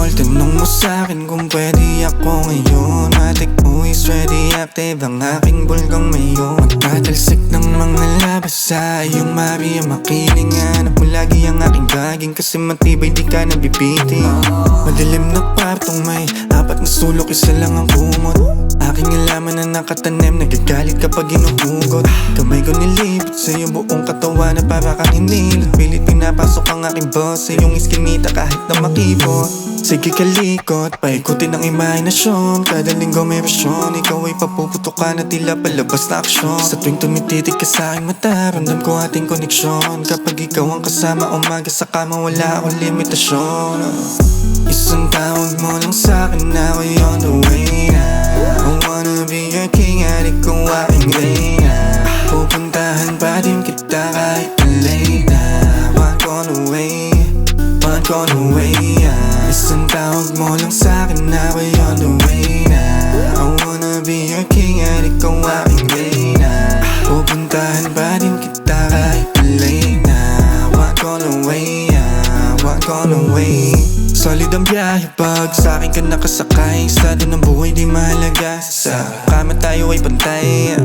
call, tanong mo sa'kin kung pwede ako ngayon. Matik mo is ready, active ang aking bulgang mayon. Magtatalsik ng mga labas sa iyong Maria makiling. Hanap mo lagi ang aking baging kasi matibay di ka nabibiting. Madilim na kwartong may apat na sulok, isa lang ang kumot. Aking alaman na nakatanim, nagagalit kapag inuhugot. Kamay ko nilibot sa iyong buong katawan na para kang hinilot. Pilit pinapasok ang aking boss sa iyong iskinita kahit na makibot. Sige kalikot, paikutin ang imahinasyon. Kada linggo may rasyon, ikaw ay papuputukan na tila palabas na aksyon. Sa tuwing tumititig ka sa aking mata, ramdam ko ating koneksyon. Kapag ikaw ang kasama, umaga sa kama, wala akong limitasyon. Isang tawag mo lang sa'kin na ako'y on the way na. I wanna be your king at ikaw aking reyna. Pupuntahan pa din kita kahit na late na. One gone away, one gone away, yeah. Isang tawag mo lang sa'kin na ako'y on the way na. I wanna be your king at ikaw aking reyna. Pupuntahan pa din kita kahit na late na. One gone away, yeah. One gone away. Solid ang biyahe pag sa'kin ka nakasakay. Estado ng buhay di mahalaga, sa kama tayo ay pantay.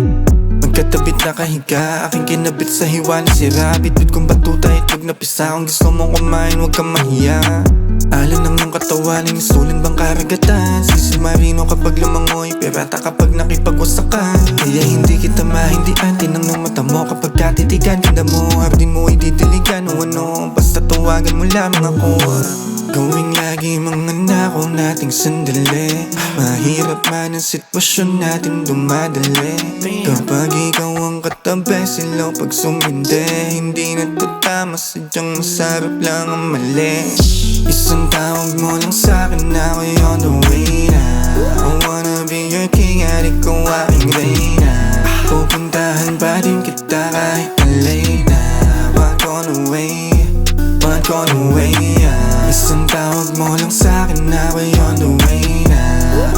Magkatabit na kahiga, aking kinabit sa hiwala si rabbit. Bit kong batuta, itlog na pisa. Kung gusto mong kumain, huwag kang mahiya. Alam ng iyong katawan, inisulan bang karagatan. Sisi marino kapag lumangoy, pirata kapag nakipag-usakan. Kaya hindi kita mahindian, tinang ng mata mo kapag katitigan. Ganda mo, hardin mo ay didiligan. O ano, basta tawagan mo lamang ako. Gawing lagi mga nako nating sandali. Mahirap man ang sitwasyon natin dumadali. Kapag ikaw ang katabi, silaw pag sumindi. Hindi na to tama, sadyang masarap lang ang mali. Isang tawag mo lang sa'kin na ako'y on the way na. I wanna be your king at ikaw aking reyna. Pupuntahan pa din kita kahit na late na. One gone away, one gone away, yeah. Isang tawag mo lang sa'kin na ako'y on the way na.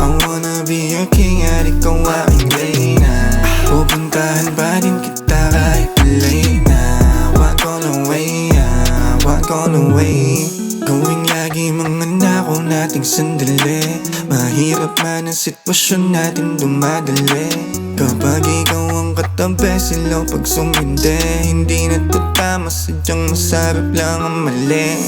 I wanna be your king at ikaw aking reyna. Pupuntahan pa din kita kahit na late na. One gone away, yeah. One gone away. Gawing lagi mga nako nating sandali. Mahirap man ang sitwasyon natin dumadali. Kapag ikaw ang katabi, silaw pag sumindi. Hindi na to tama, sadyang masarap lang ang mali.